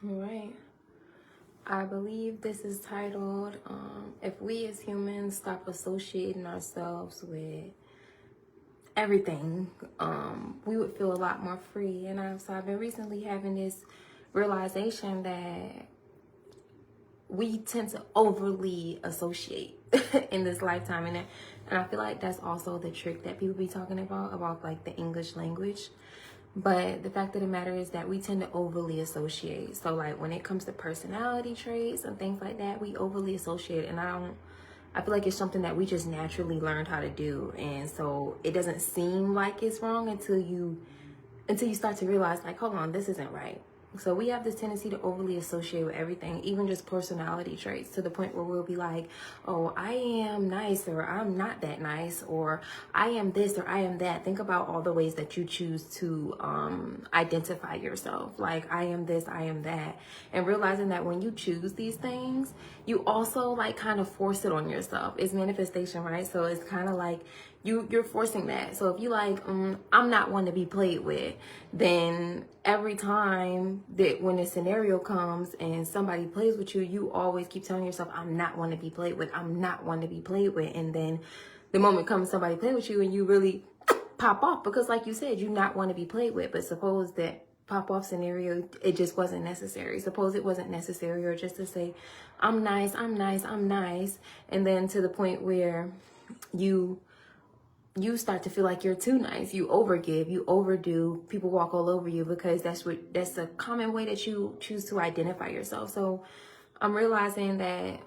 All right. I believe this is titled, If We as Humans Stop Associating Ourselves with Everything, we would feel a lot more free. And I've been recently having this realization that we tend to overly associate in this lifetime. And I feel like that's also the trick that people be talking about like the English language. But the fact of the matter is that we tend to overly associate. So like when it comes to personality traits and things like that, we overly associate. And I feel like it's something that we just naturally learned how to do. And so it doesn't seem like it's wrong until you start to realize, like, hold on, this isn't right. So we have this tendency to overly associate with everything, even just personality traits, to the point where we'll be like, oh, I am nice, or I'm not that nice, or I am this, or I am that. Think about all the ways that you choose to identify yourself. Like, I am this, I am that. And realizing that when you choose these things, you also like kind of force it on yourself. It's manifestation, right? So it's kind of like you're forcing that. So if you like, I'm not one to be played with, then every time that when a scenario comes and somebody plays with you, you always keep telling yourself, I'm not one to be played with. I'm not one to be played with. And then the moment comes somebody play with you and you really pop off, because like you said, you not want to be played with. But suppose that pop off scenario, it just wasn't necessary. Suppose it wasn't necessary, or just to say, I'm nice, I'm nice, I'm nice. And then to the point where you start to feel like you're too nice. You overgive, you overdo. People walk all over you because that's a common way that you choose to identify yourself. So I'm realizing that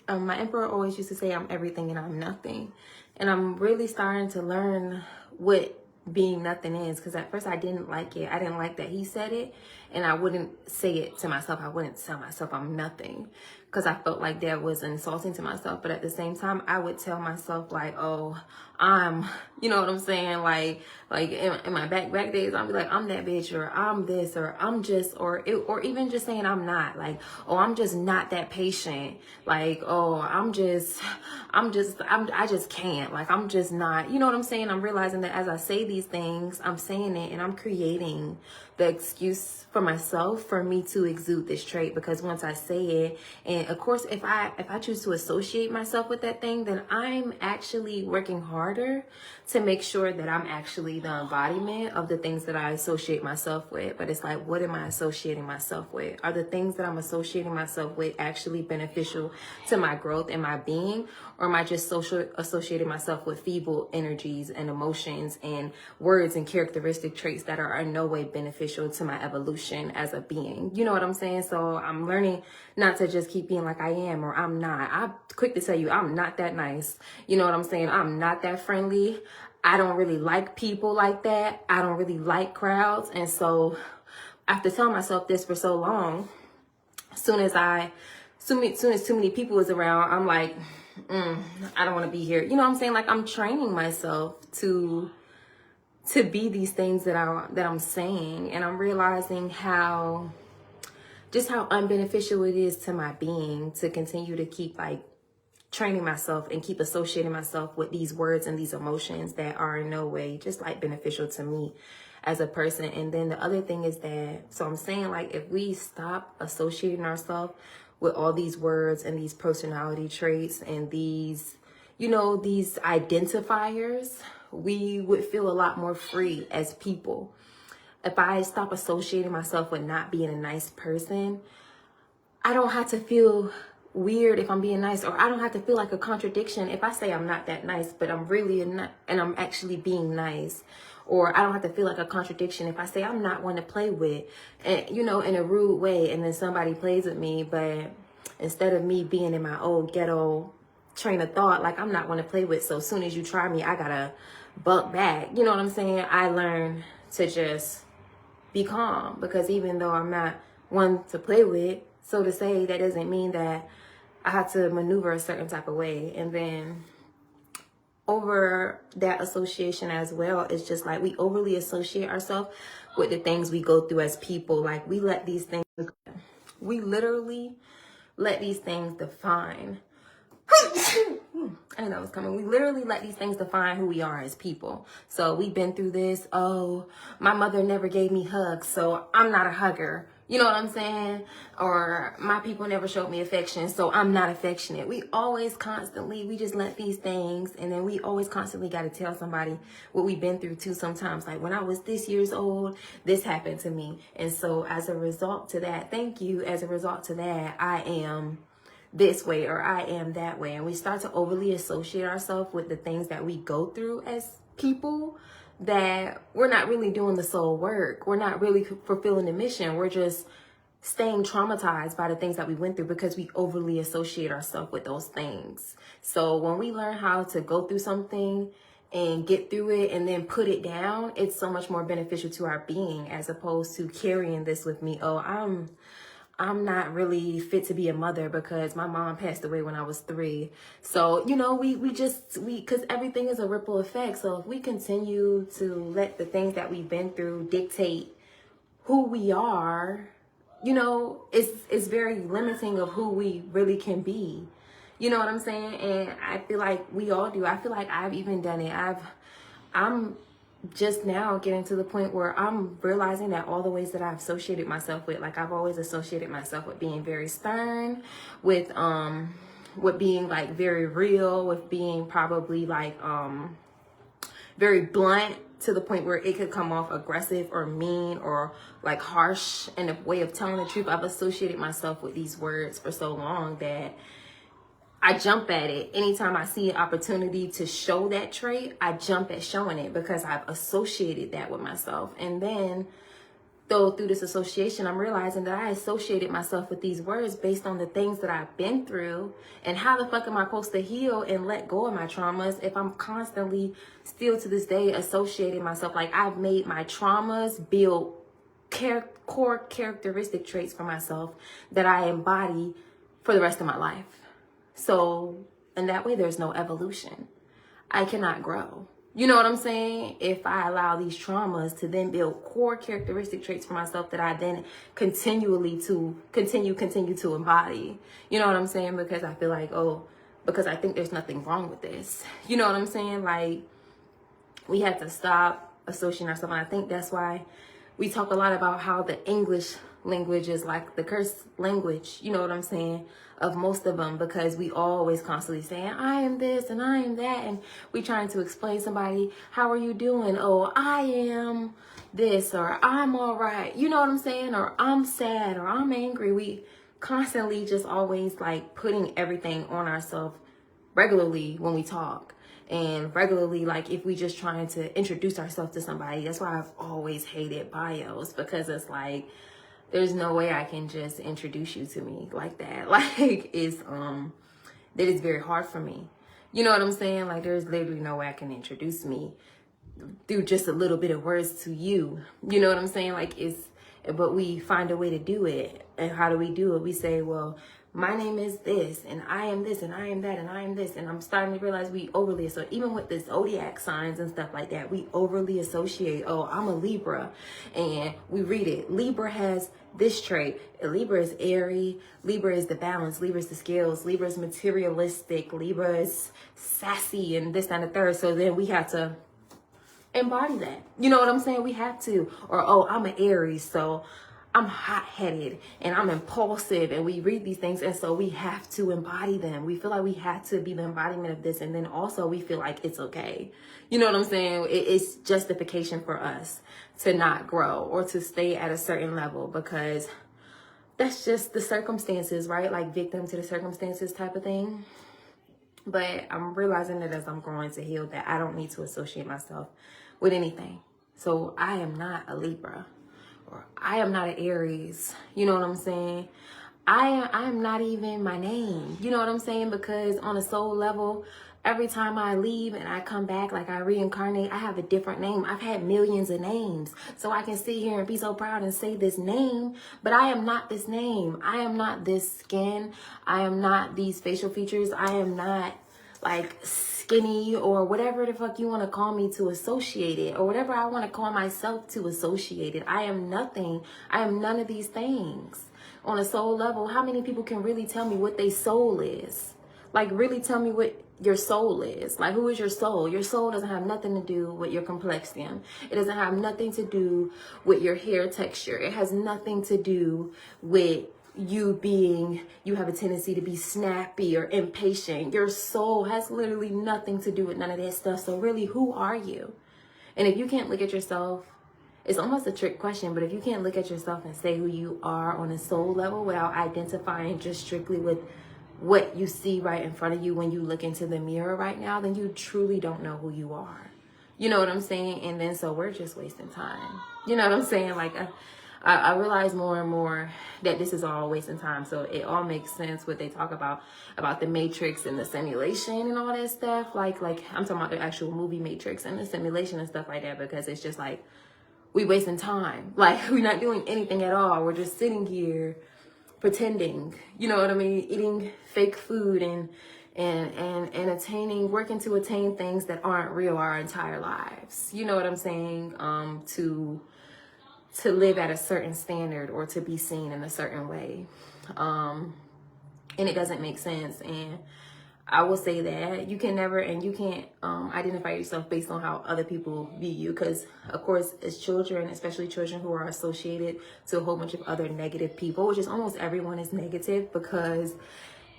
my emperor always used to say, I'm everything and I'm nothing. And I'm really starting to learn what being nothing is, because at first I didn't like it. I didn't like that he said it, and I wouldn't say it to myself. I wouldn't tell myself I'm nothing, because I felt like that was insulting to myself. But at the same time, I would tell myself like, oh, I'm, you know what I'm saying? Like in my back days, I'll be like, I'm that bitch, or I'm this, or I'm just, or even just saying I'm not, like, oh, I'm just not that patient. Like, oh, I just can't, like, I'm just not, you know what I'm saying? I'm realizing that as I say these things, I'm saying it and I'm creating the excuse for myself for me to exude this trait. Because once I say it, and of course, if I choose to associate myself with that thing, then I'm actually working harder to make sure that I'm actually the embodiment of the things that I associate myself with. But it's like, what am I associating myself with? Are the things that I'm associating myself with actually beneficial to my growth and my being? Or am I just associating myself with feeble energies and emotions and words and characteristic traits that are in no way beneficial to my evolution as a being? You know what I'm saying? So I'm learning not to just keep being like I am or I'm not. I'm quick to tell you, I'm not that nice. You know what I'm saying? I'm not that friendly. I don't really like people like that. I don't really like crowds. And so after telling myself this for so long, as soon as too many people was around, I'm like, I don't want to be here. You know what I'm saying? Like, I'm training myself to be these things that I'm saying. And I'm realizing how unbeneficial it is to my being to continue to keep like training myself and keep associating myself with these words and these emotions that are in no way just like beneficial to me as a person. And then the other thing is that, so I'm saying, like, if we stop associating ourselves with all these words and these personality traits and these, you know, these identifiers, we would feel a lot more free as people. If I stop associating myself with not being a nice person, I don't have to feel weird if I'm being nice, or I don't have to feel like a contradiction if I say I'm not that nice, but I'm really not, and I'm actually being nice. Or I don't have to feel like a contradiction if I say I'm not one to play with, and, you know, in a rude way, and then somebody plays with me. But instead of me being in my old ghetto train of thought, like, I'm not one to play with, so as soon as you try me, I gotta buck back. You know what I'm saying? I learned to just be calm, because even though I'm not one to play with, so to say, that doesn't mean that I have to maneuver a certain type of way. And then over that association as well, it's just like we overly associate ourselves with the things we go through as people. Like, we literally let these things define. I knew that was coming. We literally let these things define who we are as people. So we've been through this. Oh, my mother never gave me hugs, so I'm not a hugger. You know what I'm saying? Or my people never showed me affection, so I'm not affectionate. We always constantly, we just let these things, and then we always constantly got to tell somebody what we've been through too sometimes. Like, when I was this years old, this happened to me. And so as a result to that, thank you, as a result to that, I am this way or I am that way. And we start to overly associate ourselves with the things that we go through as people, that we're not really doing the soul work. We're not really fulfilling the mission. We're just staying traumatized by the things that we went through because we overly associate ourselves with those things. So when we learn how to go through something and get through it and then put it down, it's so much more beneficial to our being, as opposed to carrying this with me. Oh, I'm not really fit to be a mother because my mom passed away when I was 3. So, you know, we because everything is a ripple effect. So if we continue to let the things that we've been through dictate who we are, you know, it's very limiting of who we really can be. You know what I'm saying? And I feel like we all do. I feel like I've even done it. I'm just now getting to the point where I'm realizing that all the ways that I've associated myself with, like, I've always associated myself with being very stern, with being like very real, with being probably like very blunt, to the point where it could come off aggressive or mean or like harsh in a way of telling the truth. I've associated myself with these words for so long that I jump at it. Anytime I see an opportunity to show that trait, I jump at showing it because I've associated that with myself. And then, though, through this association, I'm realizing that I associated myself with these words based on the things that I've been through. And how the fuck am I supposed to heal and let go of my traumas if I'm constantly, still to this day, associating myself? Like, I've made my traumas build core characteristic traits for myself that I embody for the rest of my life. So in that way, there's no evolution. I cannot grow. You know what I'm saying? If I allow these traumas to then build core characteristic traits for myself that I then continue to embody. You know what I'm saying? Because I feel like, because I think there's nothing wrong with this. You know what I'm saying? Like, we have to stop associating ourselves. And I think that's why we talk a lot about how the English language is like the curse language, you know what I'm saying, of most of them, because we always constantly saying, I am this and I am that. And we trying to explain somebody, how are you doing? Oh, I am this, or I'm all right. You know what I'm saying? Or I'm sad, or I'm angry. We constantly just always like putting everything on ourselves regularly when we talk. And regularly, like, if we just trying to introduce ourselves to somebody. That's why I've always hated bios, because it's like, there's no way I can just introduce you to me like that. Like, it's that is very hard for me. You know what I'm saying? Like, there's literally no way I can introduce me through just a little bit of words to you. You know what I'm saying? Like, but we find a way to do it. And how do we do it? We say, well, my name is this, and I am this, and I am that, and I am this. And I'm starting to realize we overly associate, even with the zodiac signs and stuff like that, we overly associate, oh, I'm a Libra. And we read it. Libra has this trait. Libra is airy. Libra is the balance. Libra is the scales. Libra is materialistic. Libra is sassy and this, that, and the third. So then we have to embody that. You know what I'm saying? We have to. Or, oh, I'm an Aries, so I'm hot-headed and I'm impulsive, and we read these things, and so we have to embody them. We feel like we have to be the embodiment of this, and then also we feel like it's okay. You know what I'm saying? It's justification for us to not grow or to stay at a certain level, because that's just the circumstances, right? Like, victim to the circumstances type of thing. But I'm realizing that as I'm growing to heal, that I don't need to associate myself with anything. So I am not a Libra, or I am not an Aries. You know what I'm saying? I am not even my name. You know what I'm saying? Because on a soul level, every time I leave and I come back, like I reincarnate, I have a different name. I've had millions of names. So I can sit here and be so proud and say this name, but I am not this name. I am not this skin. I am not these facial features. I am not like skinny, or whatever the fuck you want to call me to associate it, or whatever I want to call myself to associate it. I am nothing. I am none of these things. On a soul level, how many people can really tell me what their soul is? Like, really tell me what your soul is. Like, who is your soul? Your soul doesn't have nothing to do with your complexion. It doesn't have nothing to do with your hair texture. It has nothing to do with you have a tendency to be snappy or impatient. Your soul has literally nothing to do with none of that stuff. So really, who are you? And if you can't look at yourself, it's almost a trick question, but if you can't look at yourself and say who you are on a soul level without identifying just strictly with what you see right in front of you when you look into the mirror right now, then you truly don't know who you are. You know what I'm saying? And then so we're just wasting time. You know what I'm saying? Like, I realize more and more that this is all wasting time. So it all makes sense what they talk about the Matrix and the simulation and all that stuff. Like I'm talking about the actual movie Matrix and the simulation and stuff like that, because it's just like we wasting time. Like, we're not doing anything at all. We're just sitting here pretending, you know what I mean, eating fake food and working to attain things that aren't real our entire lives. You know what I'm saying? To live at a certain standard or to be seen in a certain way. And it doesn't make sense. And I will say that you can't identify yourself based on how other people view you. Because, of course, as children, especially children who are associated to a whole bunch of other negative people, which is almost everyone is negative, because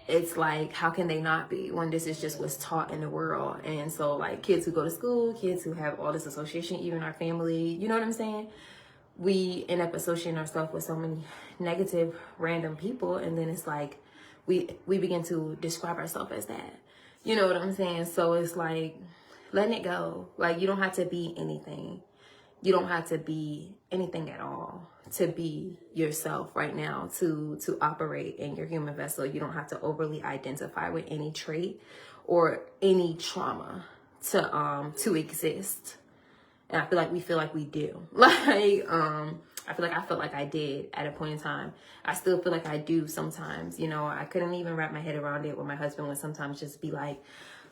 it's like, how can they not be when this is just what's taught in the world? And so, like, kids who go to school, kids who have all this association, even our family, you know what I'm saying? We end up associating ourselves with so many negative, random people. And then it's like, we begin to describe ourselves as that. You know what I'm saying? So it's like, letting it go. Like, you don't have to be anything. You don't have to be anything at all to be yourself right now, to operate in your human vessel. You don't have to overly identify with any trait or any trauma to exist. And I feel like we do. Like, I felt like I did at a point in time. I still feel like I do sometimes. You know, I couldn't even wrap my head around it when my husband would sometimes just be like,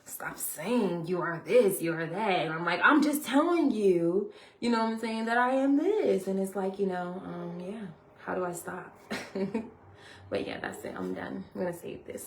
stop saying you are this, you are that. And I'm like, I'm just telling you, you know what I'm saying, that I am this. And it's like, yeah, how do I stop? But yeah, that's it. I'm done. I'm going to save this.